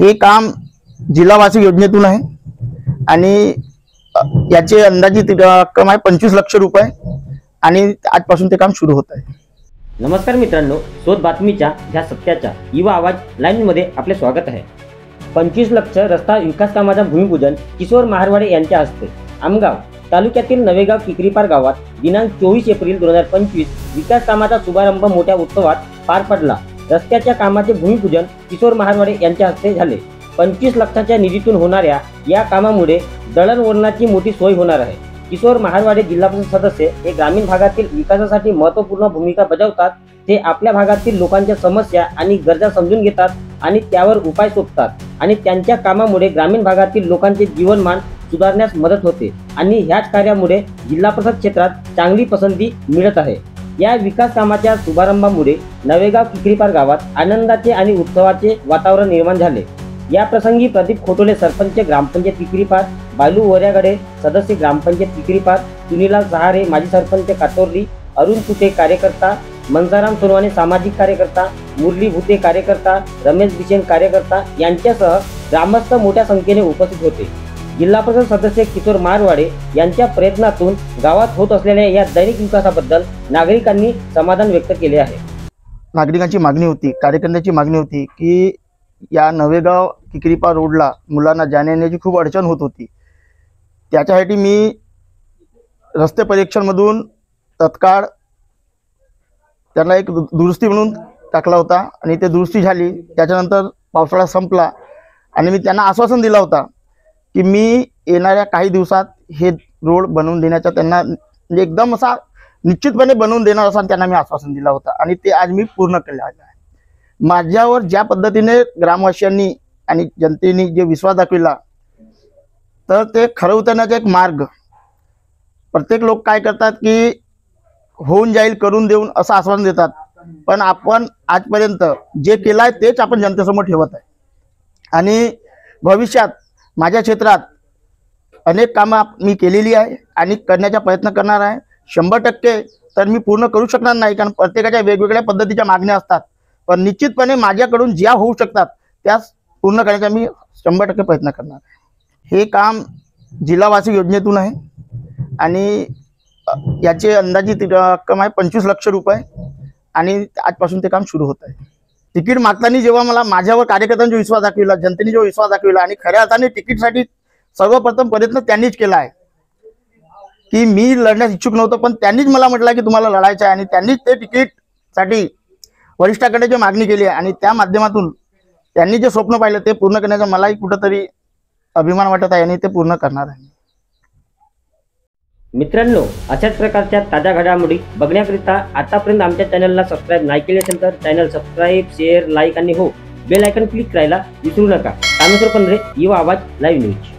हे काम जिल्हा वार्षिक योजनेतून आहे आणि याचे अंदाजित रक्कम आहे 25 लाख रुपये आणि आजपासून ते काम सुरू होत आहे। नमस्कार मित्रांनो, शोध बातमीच्या ह्या सत्याच्या युवा आवाज लाईव्ह मध्ये आपले स्वागत आहे। 25 लाख रस्ता विकास कामाचा भूमिपूजन किशोर महारवाडे यांच्या हस्ते आमगाव तालुक्यातील नवेगाव किकरीपार गावात दिनांक 24 एप्रिल 2025 विकास कामाचा शुभारंभ मोठ्या उत्सवात पार पडला। रस्त्याच्या कामाचे भूमिपूजन किशोर महारवाडे यांच्या हस्ते झाले। 25 लाखाच्या निधीतून होणाऱ्या या कामामुळे दळणवळणाची मोठी सोय होणार आहे। किशोर महारवाडे जिल्हा परिषद सदस्य हे ग्रामीण भागातील विकासासाठी महत्त्वपूर्ण भूमिका बजावतात। ते आपल्या भागातील लोकांच्या समस्या आणि गरजा समजून घेतात आणि त्यावर उपाय शोधतात आणि त्यांच्या कामामुळे ग्रामीण भागातील लोकांचे जीवनमान सुधारण्यास मदत होते आणि ह्याच कार्यामुळे जिल्हा परिषद क्षेत्रात चांगली पसंती मिळत आहे। या विकास कामाच्या शुभारंभामुळे नवेगाव किकरीपार गावात आनंदाचे आणि उत्सवाचे वातावरण निर्माण झाले। या प्रसंगी प्रदीप खोटोले सरपंच ग्रामपंचायत किकरीपार, बालू वऱ्यागडे सदस्य ग्रामपंचायत किकरीपार, सुनीलाल सहारे माजी सरपंच कातोर्ली, अरुण कुटे कार्यकर्ता, मंजाराम सोनवाने सामाजिक कार्यकर्ता, मुरली भुते कार्यकर्ता, रमेश बिशेन कार्यकर्ता यांच्यासह ग्रामस्थ मोठ्या संख्येने उपस्थित होते। जिल्हा परिषद सदस्य किशोर महारवाडे यांच्या प्रयत्नातून गावात होत असलेल्या या दैनिक विकासाबद्दल नागरिकांनी समाधान व्यक्त केले आहे। नागरिकांची मागणी होती, कार्यकर्त्यांची मागणी होती की या नवेगाव किकरीपार रोडला मुलांना जाण्याची खूप अडचण होत होती। त्याच्यासाठी मी रस्ते परीक्षणमधून तत्काळ त्यांना एक दुरुस्ती म्हणून टाकला होता आणि ते दुरुस्ती झाली। त्याच्यानंतर पावसाळा संपला आणि मी त्यांना आश्वासन दिला होता की मी येणाऱ्या काही दिवसात हे रोड बनवून देण्याचा त्यांना एकदम असा निश्चितपणे बनवून देणार असा त्यांना मी आश्वासन दिला होता आणि ते आज मी पूर्ण केले आहे। माझ्यावर ज्या पद्धतीने ग्रामवासियांनी आणि जनतेने जे विश्वास दाखविला तर ते खरं उतरण्याचा एक मार्ग। प्रत्येक लोक काय करतात की होऊन जाईल करून देऊन असं आश्वासन देतात, पण आपण आजपर्यंत जे केलं आहे तेच आपण जनतेसमोर ठेवत आहे आणि भविष्यात माझ्या क्षेत्रात अनेक कामं मी केलेली आहे आणि करण्याचा प्रयत्न करणार आहे। 100% तर मी पूर्ण करू शकणार नाही, कारण प्रत्येकाच्या वेगवेगळ्या पद्धतीच्या मागण्या असतात, पण निश्चितपणे माझ्याकडून ज्या होऊ शकतात त्या पूर्ण करण्याचा मी 100% प्रयत्न करणार आहे। हे काम जिल्हा वार्षिक योजनेतून आहे आणि याचे अंदाजित रक्कम आहे 25 लाख रुपये आणि आजपासून ते काम सुरू होत आहे। तिकीट मागताना जेव्हा मला माझ्यावर कार्यकर्त्यांचा विश्वास दाखविला, जनतेने जो विश्वास दाखविला आणि खऱ्या अर्थाने तिकीटसाठी सर्वप्रथम प्रयत्न त्यांनीच केला आहे की मी लढण्यास इच्छुक नव्हतो, पण त्यांनीच मला म्हटलं की तुम्हाला लढायचं आहे आणि त्यांनीच ते तिकीटसाठी वरिष्ठाकडे जे मागणी केली आहे आणि त्या माध्यमातून त्यांनी जे स्वप्न पाहिलं ते पूर्ण करण्याचा मलाही कुठंतरी अभिमान वाटत आहे आणि ते पूर्ण करणार आहे। मित्रांनो, अशाच प्रकारच्या ताज्या घडामोडी बघण्याकरिता आतापर्यंत आमच्या चॅनलला सबस्क्राईब नाही केले असेल तर चॅनल सबस्क्राईब, शेअर, लाईक आणि बेल आयकॉन क्लिक करायला विसरू नका। कामेश्वर पंधरे, युवा आवाज लाईव्ह न्यूज।